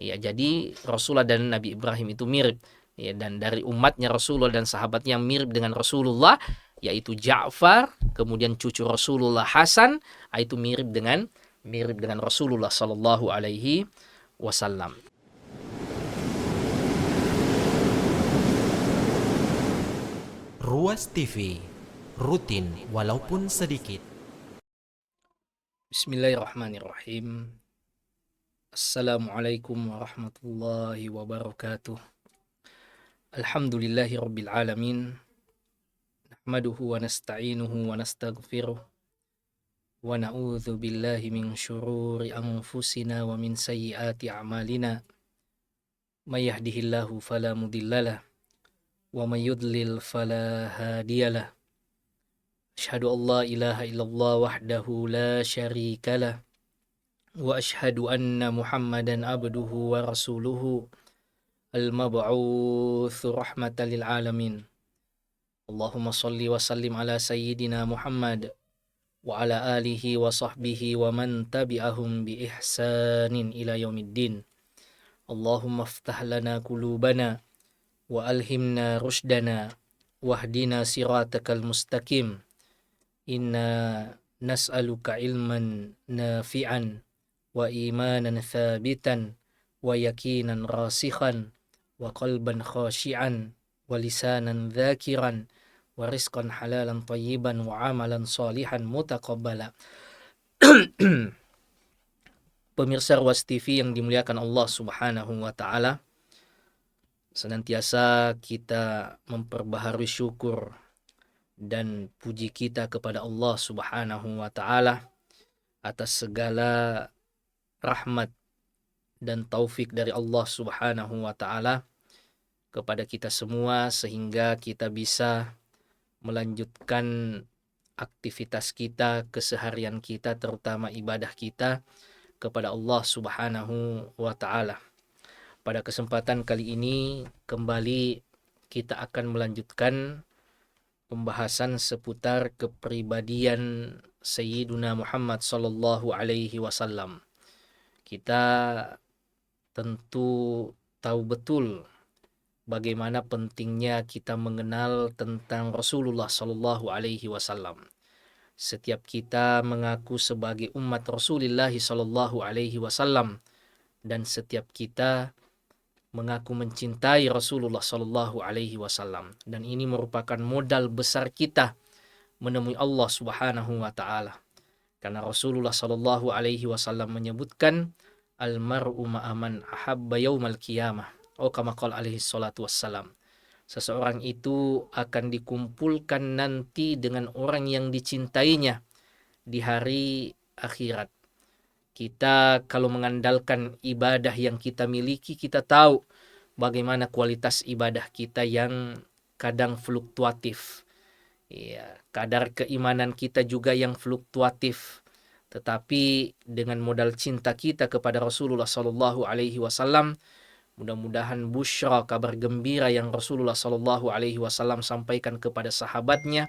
Ya, jadi Rasulullah dan Nabi Ibrahim itu mirip. Ya, dan dari umatnya Rasulullah dan sahabatnya yang mirip dengan Rasulullah, yaitu Ja'far, kemudian cucu Rasulullah Hasan, itu mirip dengan Rasulullah Sallallahu Alaihi Wasallam. Ruas TV, rutin walaupun sedikit. Bismillahirrahmanirrahim. Assalamualaikum warahmatullahi wabarakatuh. Alhamdulillahi rabbil alamin. Nahmaduhu wa nasta'inuhu wa nastaghfiruh. Wa na'udzu billahi min syururi anfusina wa min sayyiati a'malina. May yahdihillahu fala mudhillalah wa may yudlil fala hadiyalah. Asyhadu an la ilaha illallah wahdahu la syarikalah wa asyhadu anna Muhammadan abduhu wa rasuluhu al-mab'uts rahmatan lil alamin. Allahumma shalli wa sallim ala sayyidina Muhammad wa ala alihi wa sahbihi wa man tabi'ahum bi ihsanin ila yaumiddin. Allahumma iftah lana qulubana wa alhimna rushdana wahdina siratakal mustaqim. Inna nas'aluka ilman nafi'an wa imanan thabitan wa yakinan rasikhan wa qalban khashi'an wa lisanan dhakiran wa rizqan halalan tayyiban wa amalan salihan mutaqabbala. Pemirsa Ruas TV yang dimuliakan Allah Subhanahu wa taala, senantiasa kita memperbaharui syukur dan puji kita kepada Allah Subhanahu wa taala atas segala rahmat dan taufik dari Allah Subhanahu wa taala kepada kita semua, sehingga kita bisa melanjutkan aktivitas kita, keseharian kita, terutama ibadah kita kepada Allah Subhanahu wa taala. Pada kesempatan kali ini kembali kita akan melanjutkan pembahasan seputar kepribadian Sayyiduna Muhammad sallallahu alaihi wasallam. Kita tentu tahu betul bagaimana pentingnya kita mengenal tentang Rasulullah sallallahu alaihi wasallam. Setiap kita mengaku sebagai umat Rasulullah sallallahu alaihi wasallam, dan setiap kita mengaku mencintai Rasulullah sallallahu alaihi wasallam, dan ini merupakan modal besar kita menemui Allah Subhanahu wa taala. Karena Rasulullah sallallahu alaihi wasallam menyebutkan al-mar'u ma'aman ahabba yaumal qiyamah, atau kama qala alaihi salatu wassalam. Seseorang itu akan dikumpulkan nanti dengan orang yang dicintainya di hari akhirat. Kita kalau mengandalkan ibadah yang kita miliki, kita tahu bagaimana kualitas ibadah kita yang kadang fluktuatif. Ya, kadar keimanan kita juga yang fluktuatif. Tetapi dengan modal cinta kita kepada Rasulullah Sallallahu Alaihi Wasallam, mudah-mudahan busyra, kabar gembira yang Rasulullah Sallallahu Alaihi Wasallam sampaikan kepada sahabatnya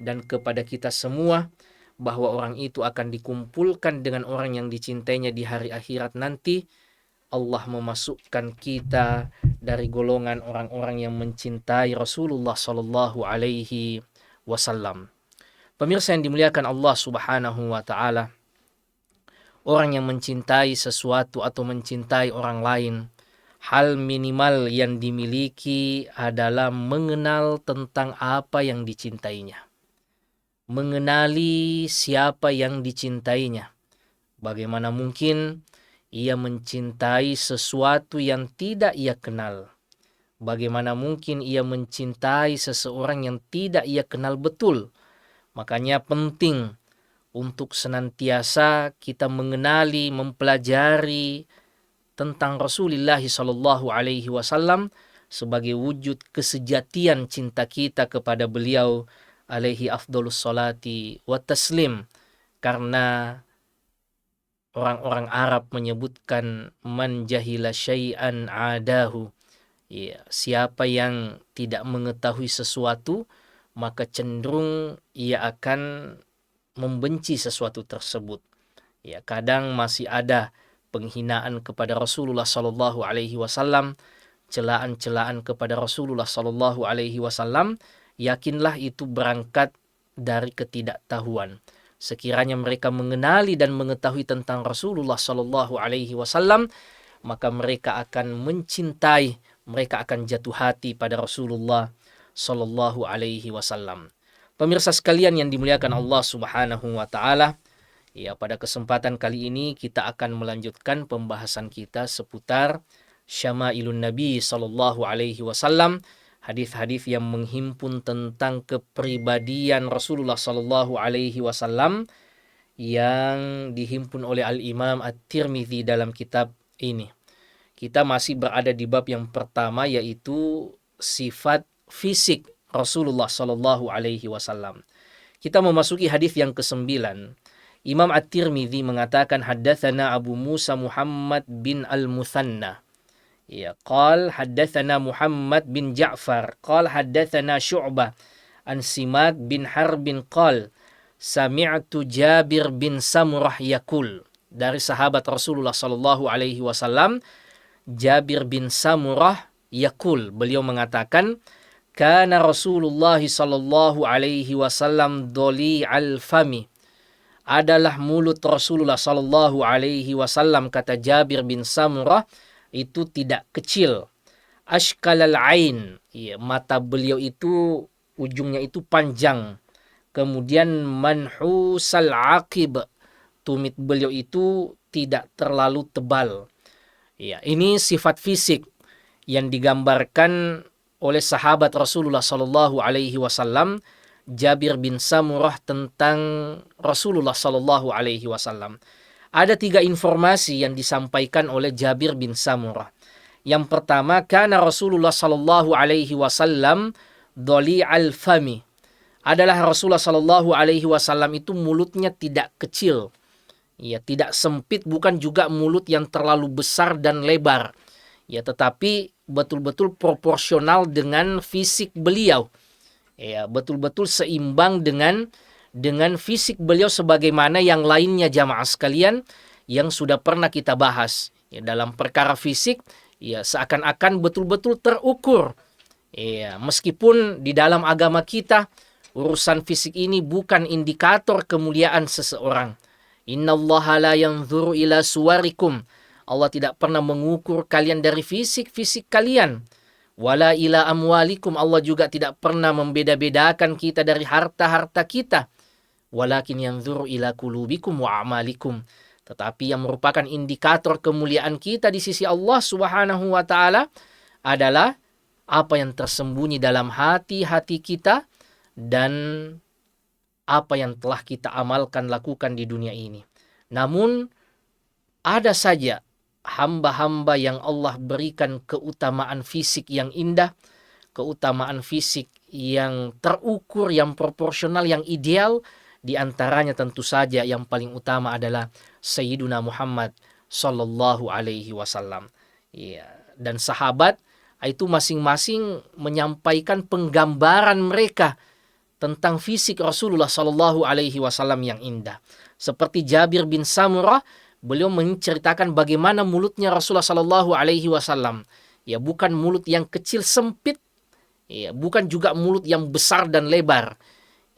dan kepada kita semua, bahwa orang itu akan dikumpulkan dengan orang yang dicintainya di hari akhirat nanti. Allah memasukkan kita dari golongan orang-orang yang mencintai Rasulullah Sallallahu Alaihi Wasallam. Pemirsa yang dimuliakan Allah Subhanahu wa taala, orang yang mencintai sesuatu atau mencintai orang lain, hal minimal yang dimiliki adalah mengenal tentang apa yang dicintainya. Mengenali siapa yang dicintainya. Bagaimana mungkin ia mencintai sesuatu yang tidak ia kenal? Bagaimana mungkin ia mencintai seseorang yang tidak ia kenal betul? Makanya penting untuk senantiasa kita mengenali, mempelajari tentang Rasulullah sallallahu alaihi wasallam sebagai wujud kesejatian cinta kita kepada beliau alaihi afdhalus salati wa taslim. Karena orang-orang Arab menyebutkan man jahila syai'an adahu. Ya, siapa yang tidak mengetahui sesuatu, maka cenderung ia akan membenci sesuatu tersebut. Ya, kadang masih ada penghinaan kepada Rasulullah sallallahu alaihi wasallam, celaan-celaan kepada Rasulullah sallallahu alaihi wasallam, yakinlah itu berangkat dari ketidaktahuan. Sekiranya mereka mengenali dan mengetahui tentang Rasulullah sallallahu alaihi wasallam, maka mereka akan mencintai, mereka akan jatuh hati pada Rasulullah sallallahu alaihi wasallam. Pemirsa sekalian yang dimuliakan Allah Subhanahu wa taala, ya, pada kesempatan kali ini kita akan melanjutkan pembahasan kita seputar Syama'ilun Nabi sallallahu alaihi wasallam, hadis-hadis yang menghimpun tentang kepribadian Rasulullah sallallahu alaihi wasallam yang dihimpun oleh Al-Imam At-Tirmidzi dalam kitab ini. Kita masih berada di bab yang pertama, yaitu sifat fisik Rasulullah sallallahu alaihi wasallam. Kita memasuki hadis yang ke-9. Imam At-Tirmidzi mengatakan haddatsana Abu Musa Muhammad bin Al-Muthanna. Ya, qal haddatsana Muhammad bin Ja'far, qal haddatsana Syu'bah an Simak bin Harbin qal sami'tu Jabir bin Samurah yaqul. Dari sahabat Rasulullah sallallahu alaihi wasallam, Jabir bin Samurah yaqul, beliau mengatakan, kana Rasulullah sallallahu alaihi wasallam doli al-fami, adalah mulut Rasulullah sallallahu alaihi wasallam, kata Jabir bin Samurah, itu tidak kecil. Ashkalal ain, ya, mata beliau itu ujungnya itu panjang. Kemudian manhusal aqib, tumit beliau itu tidak terlalu tebal. Ya, ini sifat fisik yang digambarkan oleh sahabat Rasulullah sallallahu alaihi wasallam Jabir bin Samurah tentang Rasulullah sallallahu alaihi wasallam. Ada 3 informasi yang disampaikan oleh Jabir bin Samurah. Yang pertama, kana Rasulullah sallallahu alaihi wasallam dhali'al fami. Adalah Rasulullah sallallahu alaihi wasallam itu mulutnya tidak kecil. Ya, tidak sempit, bukan juga mulut yang terlalu besar dan lebar. Ya, tetapi betul-betul proporsional dengan fisik beliau. Ya, betul-betul seimbang dengan fisik beliau, sebagaimana yang lainnya jamaah sekalian yang sudah pernah kita bahas. Ya, dalam perkara fisik, ya, seakan-akan betul-betul terukur. Ya, meskipun di dalam agama kita urusan fisik ini bukan indikator kemuliaan seseorang. Innallaha la yanzuru ila suwarikum. Allah tidak pernah mengukur kalian dari fisik kalian. Wala ila amwalikum. Allah juga tidak pernah membeda-bedakan kita dari harta-harta kita. Walakin yanzuru ila qulubikum wa amalikum. Tetapi yang merupakan indikator kemuliaan kita di sisi Allah Subhanahu wa taala adalah apa yang tersembunyi dalam hati-hati kita dan apa yang telah kita amalkan, lakukan di dunia ini. Namun ada saja hamba-hamba yang Allah berikan keutamaan fisik yang indah, keutamaan fisik yang terukur, yang proporsional, yang ideal. Di antaranya tentu saja yang paling utama adalah Sayyiduna Muhammad sallallahu alaihi wasallam. Ya, dan sahabat itu masing-masing menyampaikan penggambaran mereka tentang fisik Rasulullah sallallahu alaihi wasallam yang indah. Seperti Jabir bin Samurah, beliau menceritakan bagaimana mulutnya Rasulullah sallallahu alaihi wasallam. Ya, bukan mulut yang kecil sempit, ya, bukan juga mulut yang besar dan lebar.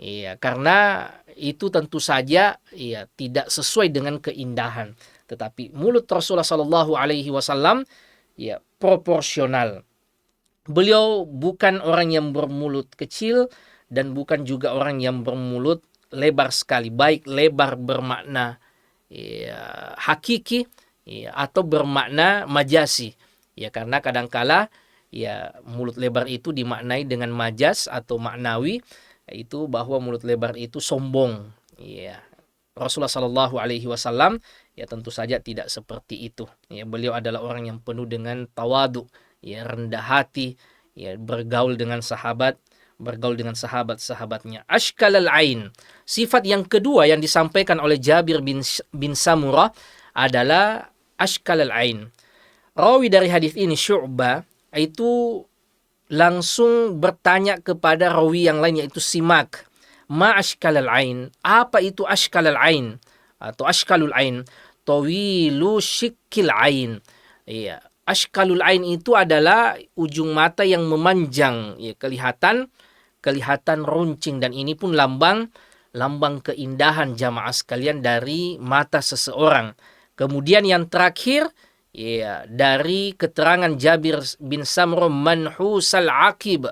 Ya, karena itu tentu saja ya tidak sesuai dengan keindahan. Tetapi mulut Rasulullah sallallahu alaihi wasallam ya proporsional. Beliau bukan orang yang bermulut kecil dan bukan juga orang yang bermulut lebar sekali, baik lebar bermakna ya, hakiki ya, atau bermakna majasi. Ya, karena kadangkala ya mulut lebar itu dimaknai dengan majas atau maknawi, itu bahwa mulut lebar itu sombong. Ya, Rasulullah Shallallahu Alaihi Wasallam ya tentu saja tidak seperti itu. Ya, beliau adalah orang yang penuh dengan tawadu, ya rendah hati, ya bergaul dengan sahabat-sahabatnya. Ashkalal ain. Sifat yang kedua yang disampaikan oleh Jabir bin Samurah adalah ashkalal ain. Rawi dari hadis ini Syu'bah itu langsung bertanya kepada rawi yang lain, yaitu Simak. Ma ashkalal ain? Apa itu ashkalal ain atau ashkalul ain? tawilu syikil ain. Iya, ashkalul ain itu adalah ujung mata yang memanjang, ya, kelihatan runcing, dan ini pun lambang keindahan jamaah sekalian dari mata seseorang. Kemudian yang terakhir, ya, dari keterangan Jabir bin Samro, manhusal aqib,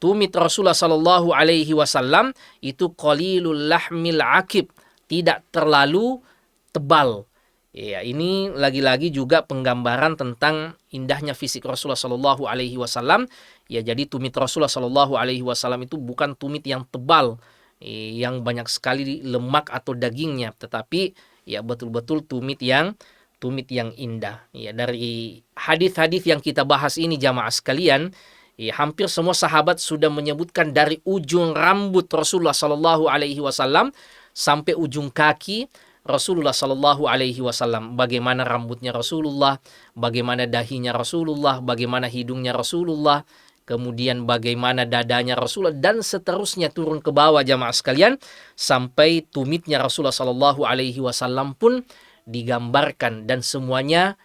tumit Rasulullah sallallahu alaihi wasallam itu qalilul lahmil aqib, tidak terlalu tebal. Ya, ini lagi-lagi juga penggambaran tentang indahnya fisik Rasulullah sallallahu alaihi wasallam. Ya, jadi tumit Rasulullah sallallahu alaihi wasallam itu bukan tumit yang tebal, yang banyak sekali lemak atau dagingnya, tetapi ya betul-betul tumit yang indah. Ya, dari hadis-hadis yang kita bahas ini jamaah sekalian, ya, hampir semua sahabat sudah menyebutkan dari ujung rambut Rasulullah sallallahu alaihi wasallam sampai ujung kaki Rasulullah sallallahu alaihi wasallam, bagaimana rambutnya Rasulullah, bagaimana dahinya Rasulullah, bagaimana hidungnya Rasulullah, kemudian bagaimana dadanya Rasulullah, dan seterusnya turun ke bawah jamaah sekalian, sampai tumitnya Rasulullah sallallahu alaihi wasallam pun digambarkan, dan semuanya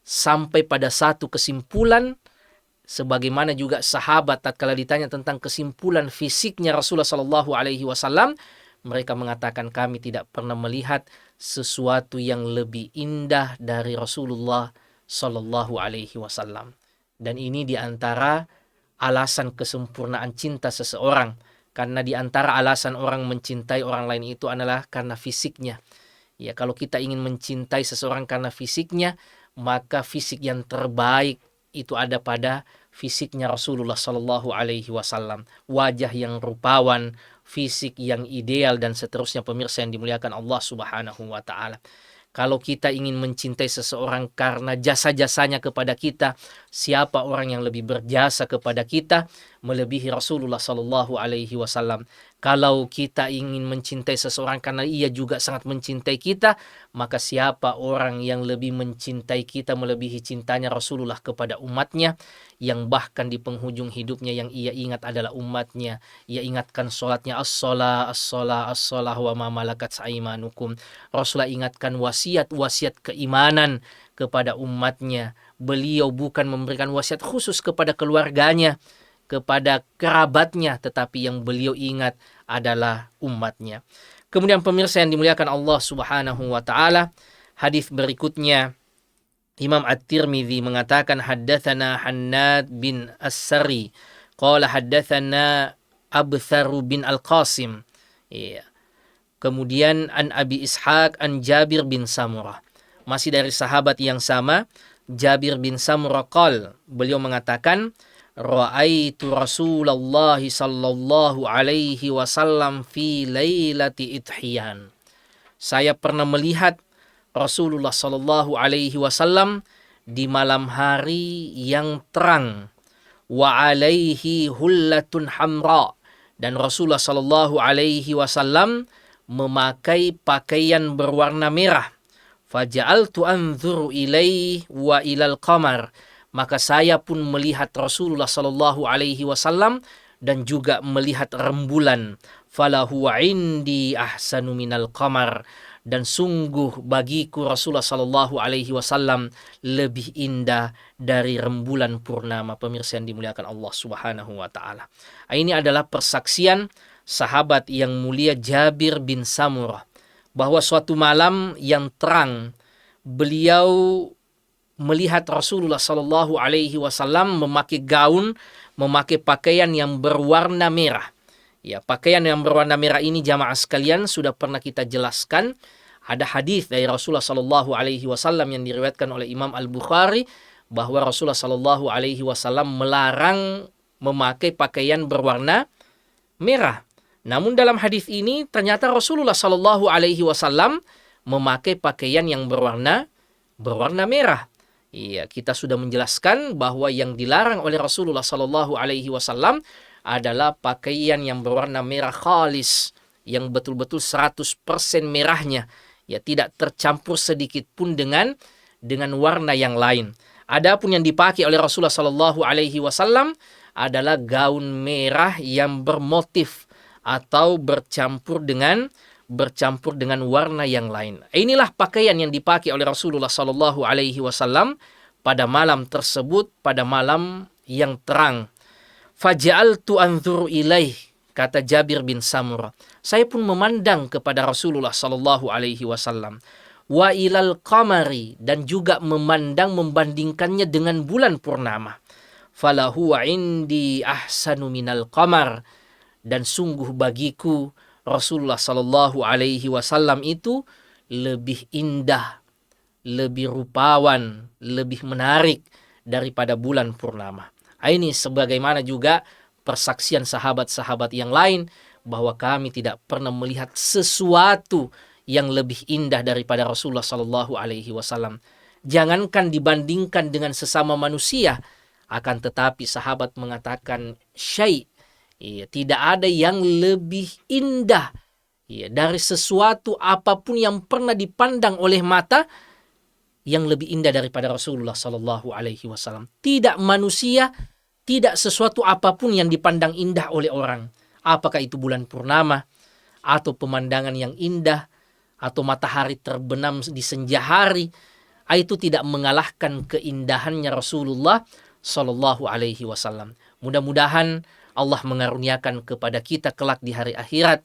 sampai pada satu kesimpulan. Sebagaimana juga sahabat tatkala ditanya tentang kesimpulan fisiknya Rasulullah sallallahu alaihi wasallam, mereka mengatakan, kami tidak pernah melihat sesuatu yang lebih indah dari Rasulullah sallallahu alaihi wasallam. Dan ini diantara alasan kesempurnaan cinta seseorang, karena diantara alasan orang mencintai orang lain itu adalah karena fisiknya. Ya, kalau kita ingin mencintai seseorang karena fisiknya, maka fisik yang terbaik itu ada pada fisiknya Rasulullah sallallahu alaihi wasallam. Wajah yang rupawan, fisik yang ideal, dan seterusnya, pemirsa yang dimuliakan Allah Subhanahu wa taala. Kalau kita ingin mencintai seseorang karena jasa-jasanya kepada kita, siapa orang yang lebih berjasa kepada kita melebihi Rasulullah sallallahu alaihi wasallam? Kalau kita ingin mencintai seseorang karena ia juga sangat mencintai kita, maka siapa orang yang lebih mencintai kita melebihi cintanya Rasulullah kepada umatnya, yang bahkan di penghujung hidupnya yang ia ingat adalah umatnya. Ia ingatkan sholatnya, as-sholah, as-sholah, as-sholah wa ma malakat aimanukum. Rasulullah ingatkan wasiat keimanan kepada umatnya. Beliau bukan memberikan wasiat khusus kepada keluarganya, kepada kerabatnya, tetapi yang beliau ingat adalah umatnya. Kemudian pemirsa yang dimuliakan Allah Subhanahu wa taala, hadis berikutnya Imam At-Tirmidzi mengatakan, haddatsana Hannad bin As-Sari qala haddatsana Abthar bin Al-Qasim. Ya. Kemudian an Abi Ishaq an Jabir bin Samurah, masih dari sahabat yang sama, Jabir bin Samurah qala, beliau mengatakan, ra'aitu Rasulullah sallallahu alaihi wasallam fi lailati idhiyan. Saya pernah melihat Rasulullah sallallahu alaihi wasallam di malam hari yang terang. Wa alaihi hullatun hamra, dan Rasulullah sallallahu alaihi wasallam memakai pakaian berwarna merah. Faja'altu anzuru ilaihi wa ilal qamar, maka saya pun melihat Rasulullah sallallahu alaihi wasallam dan juga melihat rembulan. Falahu indi ahsanu minal qamar, dan sungguh bagiku Rasulullah sallallahu alaihi wasallam lebih indah dari rembulan purnama. Pemirsa yang dimuliakan Allah Subhanahu wa taala. Ini adalah persaksian sahabat yang mulia Jabir bin Samurah bahwa suatu malam yang terang beliau melihat Rasulullah sallallahu alaihi wasallam memakai gaun, memakai pakaian yang berwarna merah. Ya, pakaian yang berwarna merah ini jamaah sekalian sudah pernah kita jelaskan. Ada hadis dari Rasulullah sallallahu alaihi wasallam yang diriwayatkan oleh Imam Al-Bukhari bahwa Rasulullah sallallahu alaihi wasallam melarang memakai pakaian berwarna merah. Namun dalam hadis ini ternyata Rasulullah sallallahu alaihi wasallam memakai pakaian yang berwarna merah. Iya, kita sudah menjelaskan bahwa yang dilarang oleh Rasulullah sallallahu alaihi wasallam adalah pakaian yang berwarna merah khalis, yang betul-betul 100% merahnya, ya, tidak tercampur sedikit pun dengan warna yang lain. Adapun yang dipakai oleh Rasulullah sallallahu alaihi wasallam adalah gaun merah yang bermotif atau bercampur dengan bercampur dengan warna yang lain. Inilah pakaian yang dipakai oleh Rasulullah Sallallahu Alaihi Wasallam pada malam tersebut, pada malam yang terang. Faja'altu anzuru ilaih, kata Jabir bin Samurah. Saya pun memandang kepada Rasulullah Sallallahu Alaihi Wasallam. Wa ilal qamari, dan juga memandang, membandingkannya dengan bulan purnama. Falahu indi ahsanu minal qamar, dan sungguh bagiku Rasulullah Sallallahu Alaihi Wasallam itu lebih indah, lebih rupawan, lebih menarik daripada bulan purnama. Ini sebagaimana juga persaksian sahabat-sahabat yang lain bahwa kami tidak pernah melihat sesuatu yang lebih indah daripada Rasulullah Sallallahu Alaihi Wasallam. Jangankan dibandingkan dengan sesama manusia, akan tetapi sahabat mengatakan tidak ada yang lebih indah dari sesuatu apapun yang pernah dipandang oleh mata yang lebih indah daripada Rasulullah Sallallahu Alaihi Wasallam. Tidak manusia, tidak sesuatu apapun yang dipandang indah oleh orang. Apakah itu bulan purnama, atau pemandangan yang indah, atau matahari terbenam di senja hari, itu tidak mengalahkan keindahannya Rasulullah Sallallahu Alaihi Wasallam. Mudah-mudahan Allah mengaruniakan kepada kita kelak di hari akhirat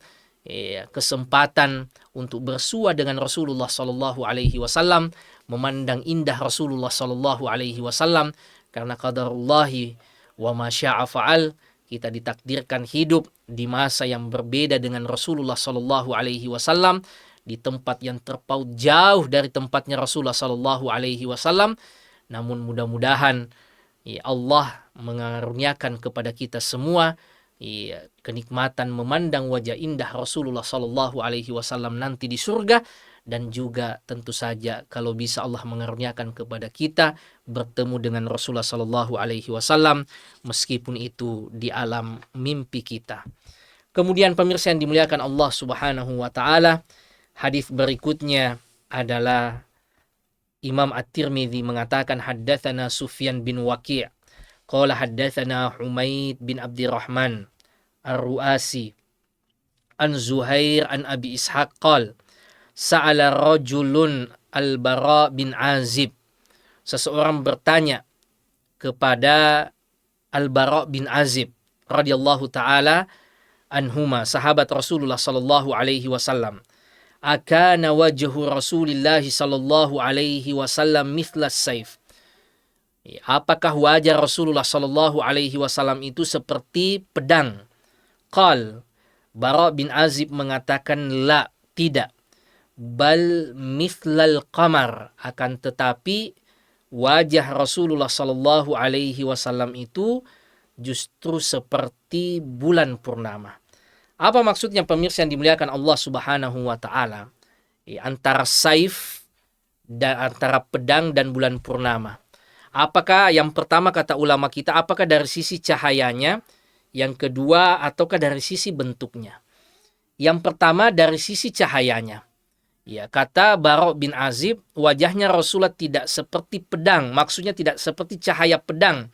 kesempatan untuk bersua dengan Rasulullah Sallallahu Alaihi Wasallam, memandang indah Rasulullah Sallallahu Alaihi Wasallam, karena qadarullahi wa ma syaa fa'al. Kita ditakdirkan hidup di masa yang berbeda dengan Rasulullah Sallallahu Alaihi Wasallam, di tempat yang terpaut jauh dari tempatnya Rasulullah Sallallahu Alaihi Wasallam. Namun mudah-mudahan Allah mengaruniakan kepada kita semua kenikmatan memandang wajah indah Rasulullah Sallallahu Alaihi Wasallam nanti di surga, dan juga tentu saja kalau bisa Allah mengaruniakan kepada kita bertemu dengan Rasulullah Sallallahu Alaihi Wasallam meskipun itu di alam mimpi kita. Kemudian pemirsa yang dimuliakan Allah Subhanahu wa taala, hadis berikutnya adalah Imam At-Tirmidzi mengatakan haddatsana Sufyan bin Waqi', qala haddatsana Humaid bin Abdurrahman Ar-Ru'asi an Zuhair an Abi Ishaq qala sa'ala rajulun Al-Bara bin Azib. Seseorang bertanya kepada Al-Bara bin Azib radhiyallahu taala anhuma, sahabat Rasulullah sallallahu alaihi wasallam, akana wajhu Rasulillah sallallahu alaihi wasallam mithlas saif. Apakah wajah Rasulullah sallallahu alaihi wasallam itu seperti pedang? Qal, Bara bin Azib mengatakan la, tidak. Bal mithlal qamar, akan tetapi wajah Rasulullah sallallahu alaihi wasallam itu justru seperti bulan purnama. Apa maksudnya pemirsa yang dimuliakan Allah Subhanahu wa taala? Antara saif dan antara pedang dan bulan purnama. Apakah yang pertama kata ulama kita, apakah dari sisi cahayanya, yang kedua ataukah dari sisi bentuknya? Yang pertama dari sisi cahayanya. Kata Bara bin Azib, wajahnya Rasulullah tidak seperti pedang, maksudnya tidak seperti cahaya pedang,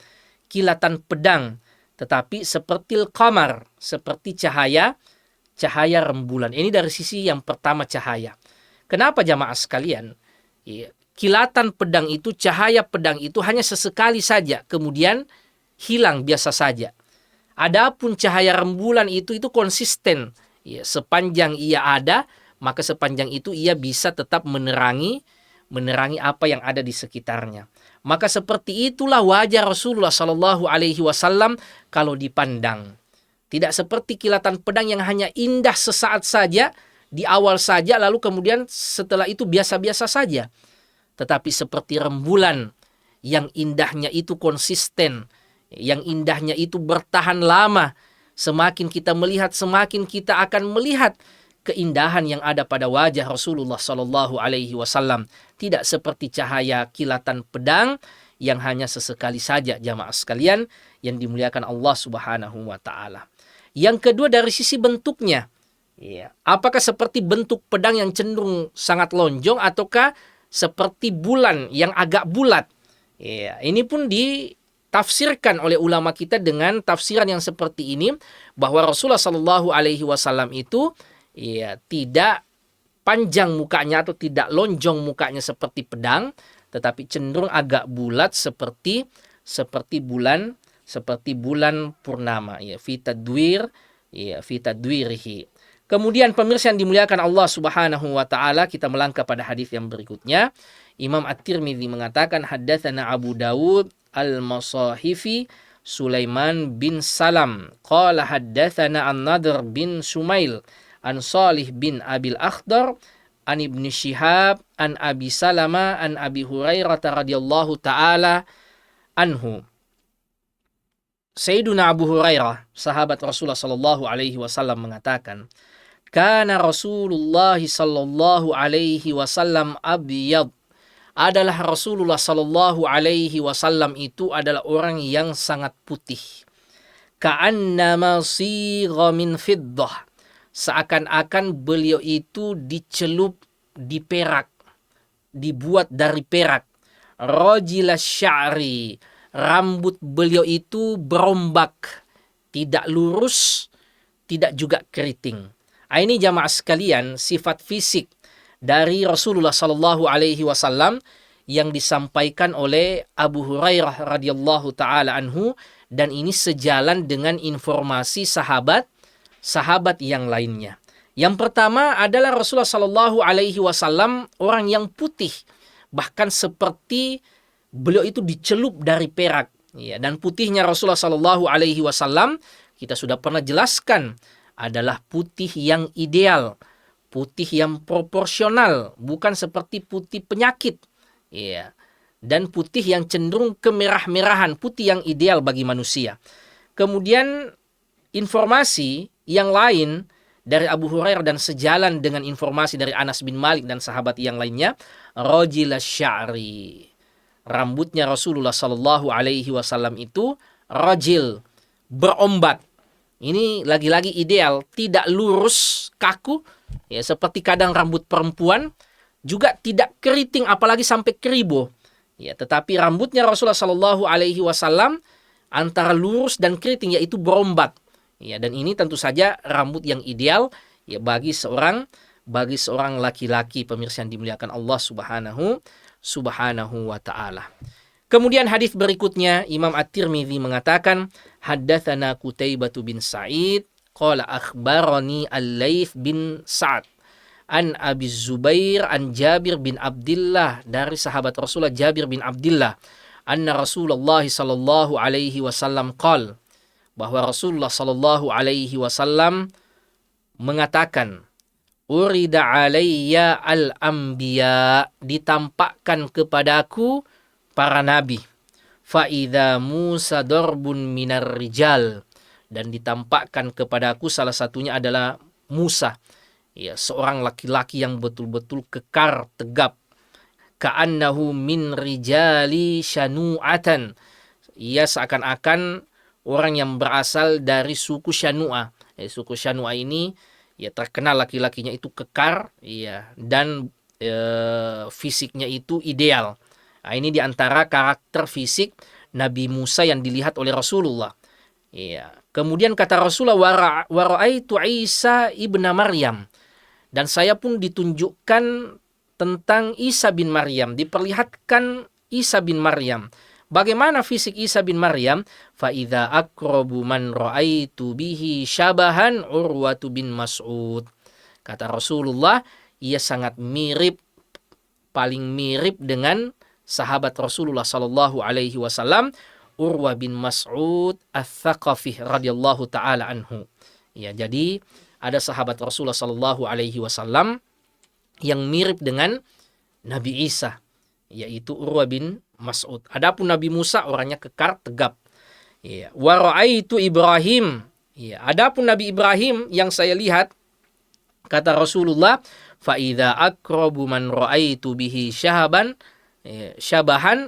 kilatan pedang, tetapi seperti qamar, seperti cahaya rembulan. Ini dari sisi yang pertama, cahaya. Kenapa jamaah sekalian? Kilatan pedang itu, cahaya pedang itu hanya sesekali saja, kemudian hilang biasa saja. Adapun cahaya rembulan itu konsisten. Sepanjang ia ada, maka sepanjang itu ia bisa tetap menerangi apa yang ada di sekitarnya. Maka seperti itulah wajah Rasulullah Sallallahu Alaihi Wasallam kalau dipandang. Tidak seperti kilatan pedang yang hanya indah sesaat saja, di awal saja, lalu kemudian setelah itu biasa-biasa saja. Tetapi seperti rembulan yang indahnya itu konsisten, yang indahnya itu bertahan lama. Semakin kita melihat, semakin kita akan melihat keindahan yang ada pada wajah Rasulullah Sallallahu Alaihi Wasallam. Tidak seperti cahaya kilatan pedang yang hanya sesekali saja, jamaah sekalian yang dimuliakan Allah Subhanahu wa taala. Yang kedua dari sisi bentuknya. Apakah seperti bentuk pedang yang cenderung sangat lonjong, ataukah seperti bulan yang agak bulat? Ini pun ditafsirkan oleh ulama kita dengan tafsiran yang seperti ini, bahwa Rasulullah Sallallahu Alaihi Wasallam itu Ya, tidak panjang mukanya atau tidak lonjong mukanya seperti pedang, tetapi cenderung agak bulat seperti bulan purnama, ya, fitadwir, ya, fitadwirihi. Kemudian pemirsa yang dimuliakan Allah Subhanahu wa taala, kita melangkah pada hadis yang berikutnya. Imam At-Tirmidzi mengatakan haddatsana Abu Dawud Al-Masahifi Sulaiman bin Salam qala haddatsana An-Nadr bin Sumail an Salih bin Abil Akhdar an Ibnu Syihab an Abi Salama an Abi Hurairah radhiyallahu taala anhu. Sayyiduna Abu Hurairah, sahabat Rasulullah sallallahu alaihi wasallam mengatakan, "Kana Rasulullah sallallahu alaihi wasallam abyad." Adalah Rasulullah sallallahu alaihi wasallam itu adalah orang yang sangat putih. Ka'annama sigha min fiddah. Seakan-akan beliau itu dicelup di perak, dibuat dari perak. Rajilas sya'ri, rambut beliau itu berombak, tidak lurus, tidak juga keriting. Ini jamaah sekalian sifat fisik dari Rasulullah Sallallahu Alaihi Wasallam yang disampaikan oleh Abu Hurairah radhiyallahu taala anhu, dan ini sejalan dengan informasi sahabat yang lainnya. Yang pertama adalah Rasulullah Sallallahu Alaihi Wasallam orang yang putih, bahkan seperti beliau itu dicelup dari perak. Ya, dan putihnya Rasulullah Sallallahu Alaihi Wasallam kita sudah pernah jelaskan adalah putih yang ideal, putih yang proporsional, bukan seperti putih penyakit. Ya. Dan putih yang cenderung kemerah-merahan, putih yang ideal bagi manusia. Kemudian informasi yang lain dari Abu Hurairah dan sejalan dengan informasi dari Anas bin Malik dan sahabat yang lainnya, rajilas sya'ri. Rambutnya Rasulullah sallallahu alaihi wasallam itu rajil, berombak. Ini lagi-lagi ideal, tidak lurus, kaku, ya seperti kadang rambut perempuan, juga tidak keriting apalagi sampai keribo. Ya, tetapi rambutnya Rasulullah sallallahu alaihi wasallam antara lurus dan keriting, yaitu berombak. Ya, dan ini tentu saja rambut yang ideal ya bagi seorang laki-laki, pemirsa yang dimuliakan Allah Subhanahu wa taala. Kemudian hadis berikutnya Imam At-Tirmidzi mengatakan haddatsana Qutaibah bin Sa'id qala akhbarani Al-Laits bin Sa'ad an Abi Zubair an Jabir bin Abdullah, dari sahabat Rasulullah Jabir bin Abdullah, anna Rasulullah sallallahu alaihi wasallam qala, bahwa Rasulullah sallallahu alaihi wasallam mengatakan, urida alayya al-anbiya, ditampakkan kepadaku para nabi, fa idza Musa darbun minar rijal, dan ditampakkan kepadaku salah satunya adalah Musa, ya seorang laki-laki yang betul-betul kekar tegap, ka'annahu min rijali syanu'atan, ia seakan-akan orang yang berasal dari suku Syanu'ah. Suku Syanu'ah ini ya terkenal laki-lakinya itu kekar, ya, dan fisiknya itu ideal. Nah, ini diantara karakter fisik Nabi Musa yang dilihat oleh Rasulullah. Ya. Kemudian kata Rasulullah, wa ra'aitu Isa ibna Maryam, dan saya pun ditunjukkan tentang Isa bin Maryam, diperlihatkan Isa bin Maryam. Bagaimana fisik Isa bin Maryam? Fa idza aqrabu man ra'aitu bihi syabahan Urwatu bin Mas'ud. Kata Rasulullah, ia sangat mirip, paling mirip dengan sahabat Rasulullah sallallahu alaihi wasallam, Urwah bin Mas'ud Ats-Tsaqafi radhiyallahu taala anhu. Ya, jadi ada sahabat Rasulullah sallallahu alaihi wasallam yang mirip dengan Nabi Isa, yaitu Urwah bin Mas'ud. Adapun Nabi Musa orangnya kekar tegap. Ya, wa ra'aitu Ibrahim. Ya, adapun Nabi Ibrahim yang saya lihat, kata Rasulullah, fa idza aqrabu man ra'aitu bihi syabahan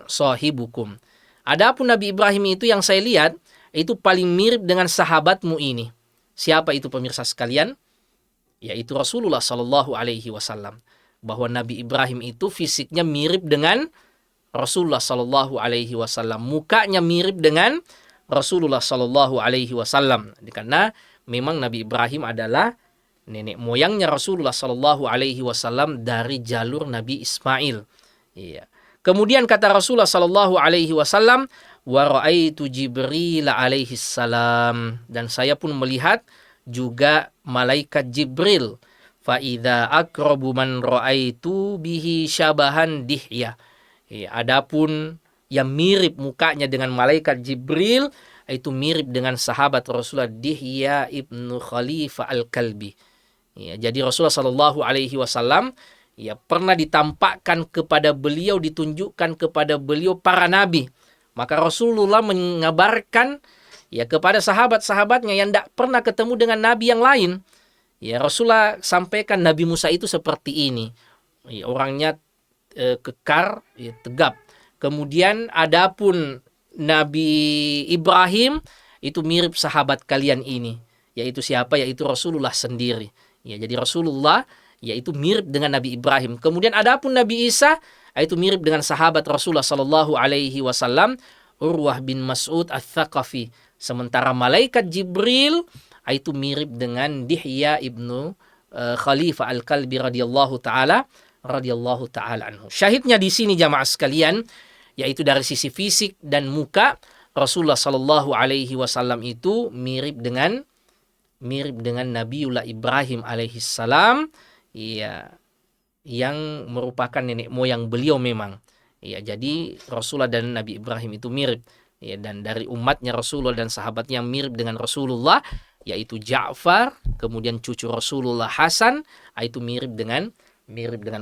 sahibukum. Adapun Nabi Ibrahim itu yang saya lihat itu paling mirip dengan sahabatmu ini. Siapa itu pemirsa sekalian? Yaitu Rasulullah sallallahu alaihi wasallam. Bahwa Nabi Ibrahim itu fisiknya mirip dengan Rasulullah sallallahu alaihi wasallam, mukanya mirip dengan Rasulullah sallallahu alaihi wasallam. Karena memang Nabi Ibrahim adalah nenek moyangnya Rasulullah Shallallahu Alaihi Wasallam dari jalur Nabi Ismail. Iya. Kemudian kata Rasulullah Shallallahu Alaihi Wasallam, wa ra'aitu Jibril alaihi salam, dan saya pun melihat juga malaikat Jibril. Fa idza aqrabu man ra'aitu bihi syabahan Dihya. Ya, adapun yang mirip mukanya dengan malaikat Jibril itu mirip dengan sahabat Rasulullah Dihya ibnu Khalifah al-Kalbi. Ya, jadi Rasulullah Shallallahu Alaihi Wasallam ya pernah ditampakkan kepada beliau, ditunjukkan kepada beliau para nabi. Maka Rasulullah mengabarkan ya kepada sahabat-sahabatnya yang tidak pernah ketemu dengan nabi yang lain. Ya, Rasulullah sampaikan Nabi Musa itu seperti ini. Ya, orangnya kekar, ya, tegap. Kemudian adapun Nabi Ibrahim itu mirip sahabat kalian ini. Yaitu siapa? Yaitu Rasulullah sendiri. Ya, jadi Rasulullah yaitu mirip dengan Nabi Ibrahim. Kemudian adapun Nabi Isa itu mirip dengan sahabat Rasulullah Sallallahu Alaihi Wasallam, Urwah bin Mas'ud Ats-Tsaqafi. Sementara malaikat Jibril itu mirip dengan Dihya ibnu Khalifah al-Kalbi radhiyallahu taala anhu. Syahidnya di sini jamaah sekalian, yaitu dari sisi fisik dan muka Rasulullah Sallallahu Alaihi Wasallam itu mirip dengan Nabiullah Ibrahim alaihi salam, ya, yang merupakan nenek moyang beliau memang. Ya, jadi Rasulullah dan Nabi Ibrahim itu mirip. Ya, dan dari umatnya Rasulullah dan sahabatnya yang mirip dengan Rasulullah yaitu Ja'far, kemudian cucu Rasulullah Hasan, itu mirip dengan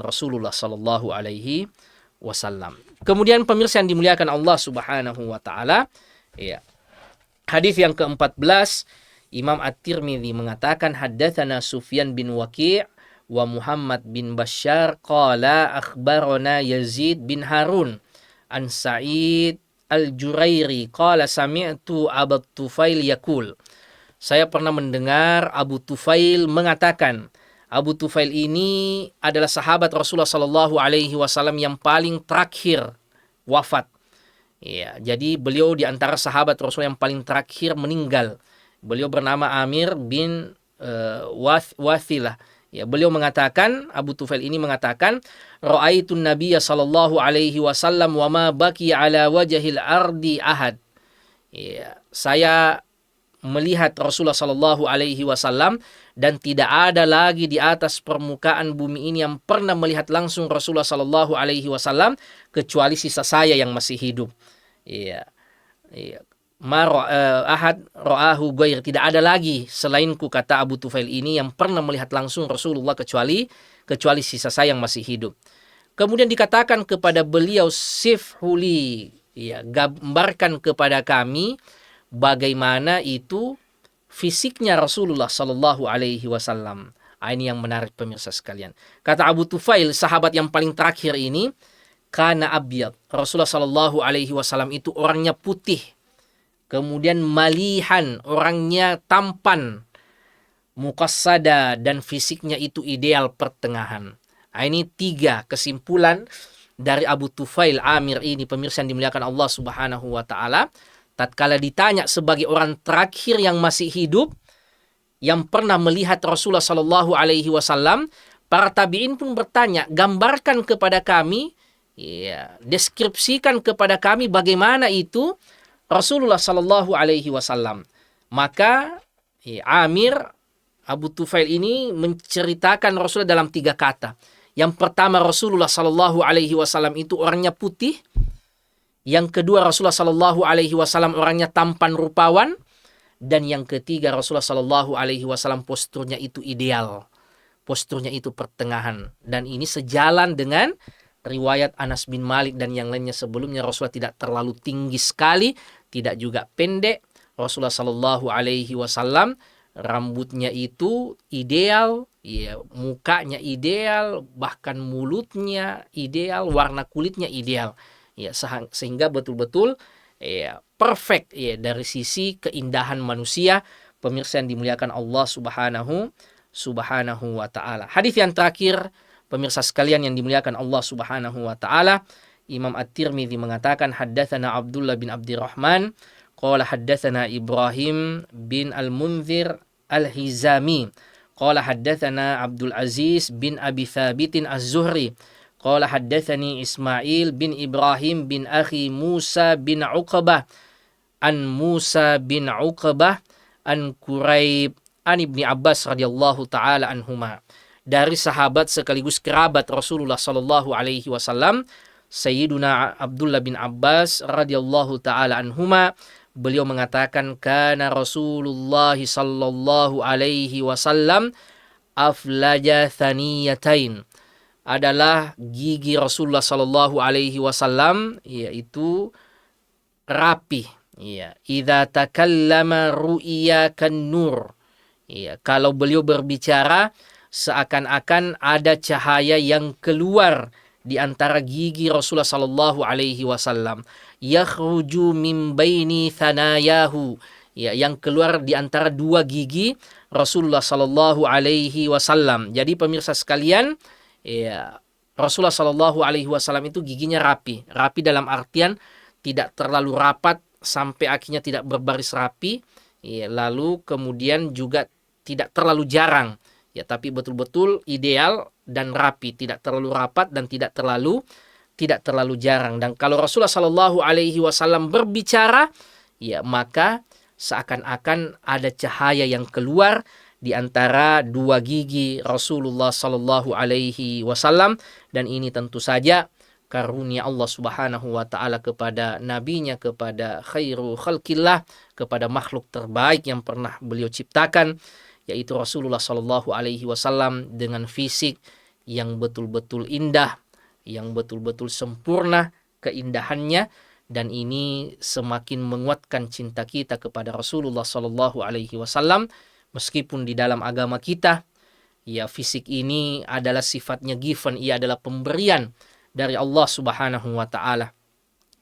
Rasulullah Sallallahu Alaihi Wasallam. Kemudian pemirsa yang dimuliakan Allah Subhanahu Wa Taala, ya, hadis yang ke-14, Imam At-Tirmidzi mengatakan haddatsana Sufyan bin Waqi' wa Muhammad bin Bashar qala akhbarana Yazid bin Harun an Sa'id al-Jurairi qala sami'tu Abu Tufail yaqul. Saya pernah mendengar Abu Tufail mengatakan. Abu Tufail ini adalah sahabat Rasulullah Sallallahu Alaihi Wasallam yang paling terakhir wafat. Ya, jadi beliau di antara sahabat Rasul yang paling terakhir meninggal. Beliau bernama Amir bin Wathilah. Ya, beliau mengatakan, Abu Tufail ini mengatakan, ra'aitun Nabiyya sallallahu alaihi wasallam wa ma baki ala wajhil ardi ahad. Ya, saya melihat Rasulullah sallallahu alaihi wasallam dan tidak ada lagi di atas permukaan bumi ini yang pernah melihat langsung Rasulullah sallallahu alaihi wasallam kecuali sisa saya yang masih hidup. Iya. Iya. Ahad ra'ahu ghair, tidak ada lagi selainku, kata Abu Tufail ini, yang pernah melihat langsung Rasulullah kecuali sisa saya yang masih hidup. Kemudian dikatakan kepada beliau, sifhuli, ya, gambarkan kepada kami bagaimana itu fisiknya Rasulullah Sallallahu Alaihi Wasallam. Ini yang menarik pemirsa sekalian. Kata Abu Tufail, sahabat yang paling terakhir ini, kana abyad, Rasulullah Sallallahu Alaihi Wasallam itu orangnya putih. Kemudian malihan, orangnya tampan, muqassada, dan fisiknya itu ideal pertengahan. Ini 3 kesimpulan dari Abu Tufail Amir ini, pemirsa yang dimuliakan Allah Subhanahu Wa Taala. Tatkala ditanya sebagai orang terakhir yang masih hidup, yang pernah melihat Rasulullah Sallallahu Alaihi Wasallam, para tabi'in pun bertanya, gambarkan kepada kami, ya, deskripsikan kepada kami bagaimana itu Rasulullah Sallallahu Alaihi Wasallam. Maka ya, Amir Abu Tufail ini menceritakan Rasulullah dalam 3 kata. Yang pertama, Rasulullah Sallallahu Alaihi Wasallam itu orangnya putih. Yang kedua, Rasulullah Sallallahu Alaihi Wasallam orangnya tampan rupawan. Dan yang ketiga, Rasulullah Sallallahu Alaihi Wasallam posturnya itu ideal, posturnya itu pertengahan. Dan ini sejalan dengan riwayat Anas bin Malik dan yang lainnya sebelumnya. Rasulullah tidak terlalu tinggi sekali, tidak juga pendek. Rasulullah Sallallahu Alaihi Wasallam rambutnya itu ideal, ya, mukanya ideal, bahkan mulutnya ideal, warna kulitnya ideal. Ya, sehingga betul-betul ya, perfect ya, dari sisi keindahan manusia, pemirsa yang dimuliakan Allah Subhanahu wa Ta'ala. Hadis yang terakhir, pemirsa sekalian yang dimuliakan Allah Subhanahu wa Ta'ala, Imam At-Tirmidzi mengatakan haddatsana Abdullah bin Abdurrahman qala haddatsana Ibrahim bin Al-Munzir Al-Hizami qala haddatsana Abdul Aziz bin Abi Thabitin Az-Zuhri qala haddatsani Ismail bin Ibrahim bin akhi Musa bin Uqbah an Musa bin Uqbah an Quraib an Ibni Abbas radhiyallahu taala anhuma, dari sahabat sekaligus kerabat Rasulullah sallallahu alaihi wasallam Sayyiduna Abdullah bin Abbas radhiyallahu taala anhuma. Beliau mengatakan kana Rasulullah sallallahu alaihi wasallam aflaja thaniyatain, adalah gigi Rasulullah sallallahu alaihi wasallam yaitu rapi. Ya, idza takallama ru'iya kan nur. Ya, kalau beliau berbicara seakan-akan ada cahaya yang keluar di antara gigi Rasulullah sallallahu alaihi wasallam. Yakhruju min baini thanayahu, ya, yang keluar di antara dua gigi Rasulullah sallallahu alaihi wasallam. Jadi pemirsa sekalian, ya, Rasulullah sallallahu alaihi wasallam itu giginya rapi. Rapi dalam artian tidak terlalu rapat sampai akhirnya tidak berbaris rapi, ya, lalu kemudian juga tidak terlalu jarang, ya, tapi betul-betul ideal dan rapi, tidak terlalu rapat dan tidak terlalu jarang. Dan kalau Rasulullah Shallallahu Alaihi Wasallam berbicara, ya, maka seakan-akan ada cahaya yang keluar di antara dua gigi Rasulullah Shallallahu Alaihi Wasallam, dan ini tentu saja karunia Allah Subhanahu wa taala kepada nabinya, kepada khairu khalqillah, kepada makhluk terbaik yang pernah beliau ciptakan, yaitu Rasulullah Shallallahu alaihi wasallam, dengan fisik yang betul-betul indah, yang betul-betul sempurna keindahannya, dan ini semakin menguatkan cinta kita kepada Rasulullah Shallallahu alaihi wasallam. Meskipun di dalam agama kita, ya, fisik ini adalah sifatnya given, ia adalah pemberian dari Allah Subhanahu wa taala.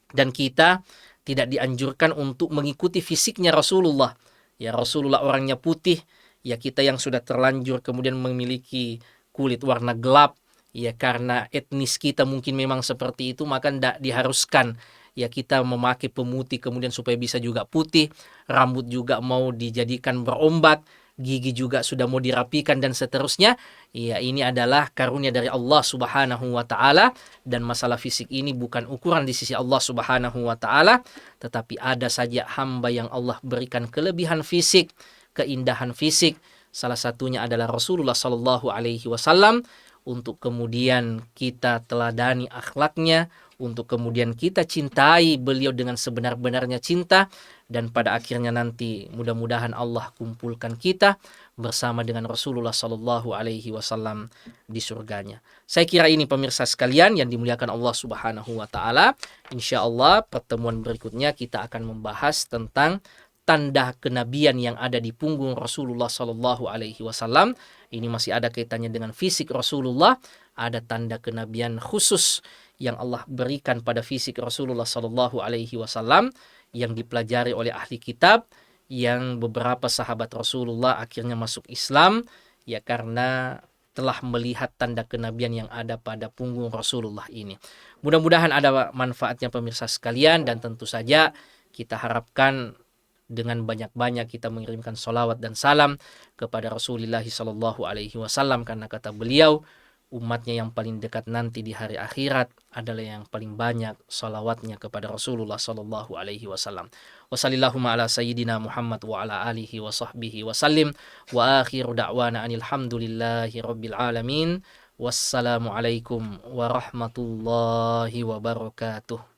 Dan kita tidak dianjurkan untuk mengikuti fisiknya Rasulullah. Ya, Rasulullah orangnya putih, ya, kita yang sudah terlanjur kemudian memiliki kulit warna gelap, ya, karena etnis kita mungkin memang seperti itu, maka tidak diharuskan, ya, kita memakai pemutih kemudian supaya bisa juga putih. Rambut juga mau dijadikan berombak, gigi juga sudah mau dirapikan dan seterusnya. Ya, ini adalah karunia dari Allah Subhanahu wa taala, dan masalah fisik ini bukan ukuran di sisi Allah Subhanahu wa taala, tetapi ada saja hamba yang Allah berikan kelebihan fisik, keindahan fisik. Salah satunya adalah Rasulullah Shallallahu alaihi wasallam, untuk kemudian kita teladani akhlaknya, untuk kemudian kita cintai beliau dengan sebenar-benarnya cinta, dan pada akhirnya nanti mudah-mudahan Allah kumpulkan kita bersama dengan Rasulullah Shallallahu alaihi wasallam di surganya. Saya kira ini pemirsa sekalian yang dimuliakan Allah Subhanahu wa taala. Insyaallah pertemuan berikutnya kita akan membahas tentang tanda kenabian yang ada di punggung Rasulullah Shallallahu alaihi wasallam. Ini masih ada kaitannya dengan fisik Rasulullah, ada tanda kenabian khusus yang Allah berikan pada fisik Rasulullah Shallallahu alaihi wasallam yang dipelajari oleh ahli kitab, yang beberapa sahabat Rasulullah akhirnya masuk Islam, ya, karena telah melihat tanda kenabian yang ada pada punggung Rasulullah ini. Mudah-mudahan ada manfaatnya pemirsa sekalian, dan tentu saja kita harapkan dengan banyak-banyak kita mengirimkan salawat dan salam kepada Rasulullah Sallallahu Alaihi Wasallam, karena kata beliau, umatnya yang paling dekat nanti di hari akhirat adalah yang paling banyak salawatnya kepada Rasulullah Sallallahu Alaihi Wasallam. Wassalillahumma ala sayyidina Muhammad wa ala alihi wa sahbihi wasallim, wa akhiru da'wana anil hamdulillahi rabbil alamin. Wassalamualaikum warahmatullahi wabarakatuh.